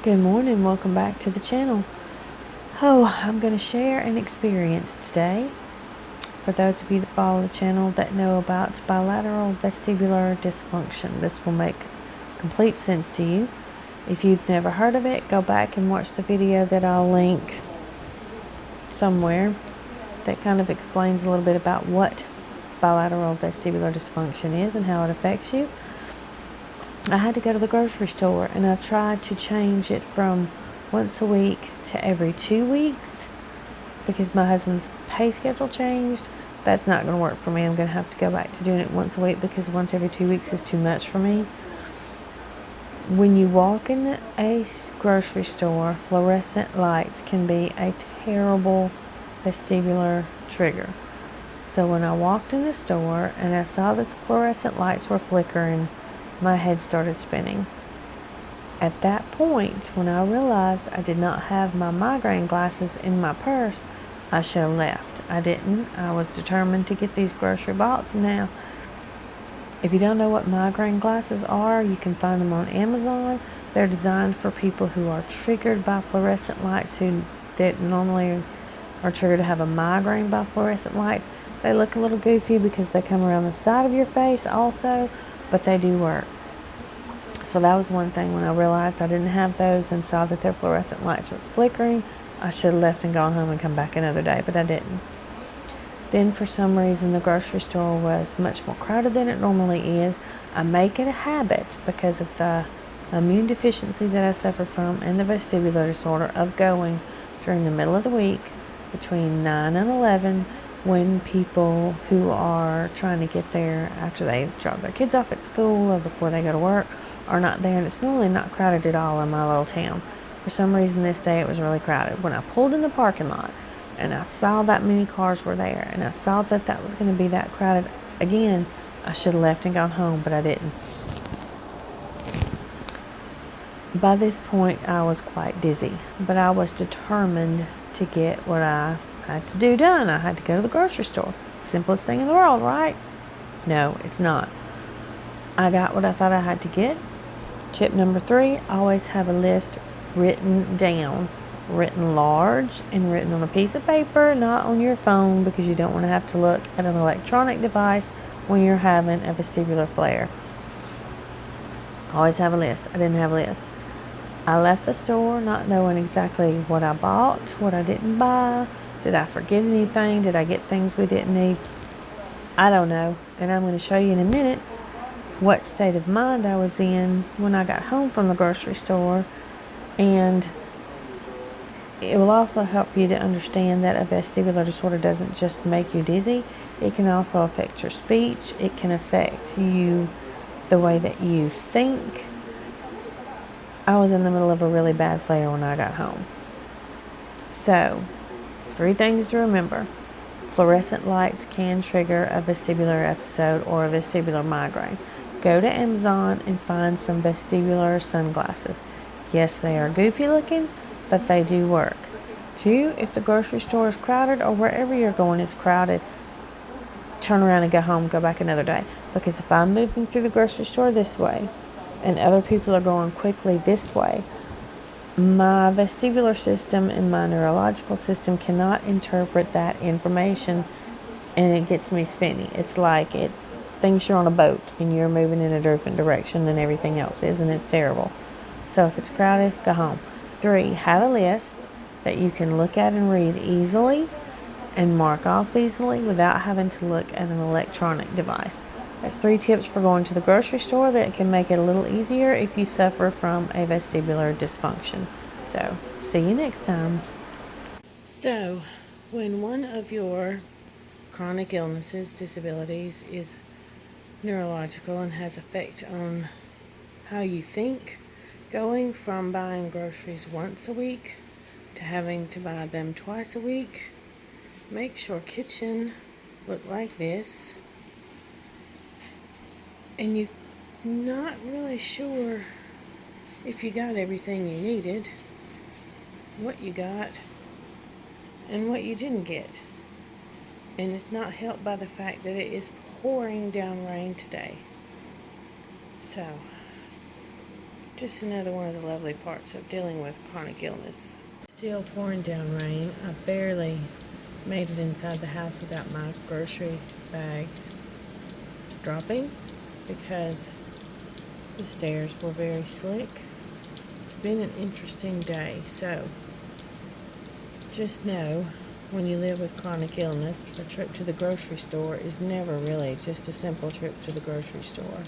Good morning, welcome back to the channel. I'm going to share an experience today. For those of you that follow the channel that know about bilateral vestibular dysfunction, this will make complete sense to you. If you've never heard of it, go back and watch the video that I'll link somewhere that kind of explains a little bit about what bilateral vestibular dysfunction is and how it affects you. I had to go to the grocery store, and I've tried to change it from once a week to every 2 weeks because my husband's pay schedule changed. That's not going to work for me. I'm going to have to go back to doing it once a week because once every 2 weeks is too much for me. When you walk in a grocery store, fluorescent lights can be a terrible vestibular trigger. So when I walked in the store and I saw that the fluorescent lights were flickering, my head started spinning. At that point, when I realized I did not have my migraine glasses in my purse, I should have left. I didn't. I was determined to get these grocery bought. Now, if you don't know what migraine glasses are, you can find them on Amazon. They're designed for people who are triggered by fluorescent lights, that normally are triggered to have a migraine by fluorescent lights. They look a little goofy because they come around the side of your face also, but they do work. So that was one thing. When I realized I didn't have those and saw that their fluorescent lights were flickering, I should have left and gone home and come back another day, but I didn't. Then for some reason the grocery store was much more crowded than it normally is. I make it a habit because of the immune deficiency that I suffer from and the vestibular disorder of going during the middle of the week between 9 and 11 when people who are trying to get there after they drop their kids off at school or before they go to work are not there, and it's normally not crowded at all in my little town. For some reason this day it was really crowded. When I pulled in the parking lot and I saw that many cars were there and I saw that that was going to be that crowded again, I should have left and gone home, but I didn't. By this point I was quite dizzy, but I was determined to get what I had to do done. I had to go to the grocery store. Simplest thing in the world, right? No, it's not. I got what I thought I had to get. Tip number 3, always have a list written down, written large and written on a piece of paper, not on your phone, because you don't want to have to look at an electronic device when you're having a vestibular flare. Always have a list. I didn't have a list. I left the store not knowing exactly what I bought, what I didn't buy. Did I forget anything? Did I get things we didn't need? I don't know. And I'm going to show you in a minute what state of mind I was in when I got home from the grocery store. And it will also help you to understand that a vestibular disorder doesn't just make you dizzy. It can also affect your speech. It can affect you, the way that you think. I was in the middle of a really bad flare when I got home. So, 3 things to remember. Fluorescent lights can trigger a vestibular episode or a vestibular migraine. Go to Amazon and find some vestibular sunglasses. Yes, they are goofy looking, but they do work. 2, if the grocery store is crowded or wherever you're going is crowded, turn around and go home, go back another day. Because if I'm moving through the grocery store this way and other people are going quickly this way, my vestibular system and my neurological system cannot interpret that information, and it gets me spinny. It's like it thinks you're on a boat and you're moving in a different direction than everything else is, and it's terrible. So if it's crowded, go home. 3, have a list that you can look at and read easily and mark off easily without having to look at an electronic device. That's 3 tips for going to the grocery store that can make it a little easier if you suffer from a vestibular dysfunction. So, see you next time. So, when one of your chronic illnesses, disabilities, is neurological and has effect on how you think, going from buying groceries once a week to having to buy them twice a week makes your kitchen look like this, and you're not really sure if you got everything you needed, what you got, and what you didn't get. And it's not helped by the fact that it is pouring down rain today. So, Just another one of the lovely parts of dealing with chronic illness. Still pouring down rain. I barely made it inside the house without my grocery bags dropping because the stairs were very slick. It's been an interesting day, so just know when you live with chronic illness, a trip to the grocery store is never really just a simple trip to the grocery store.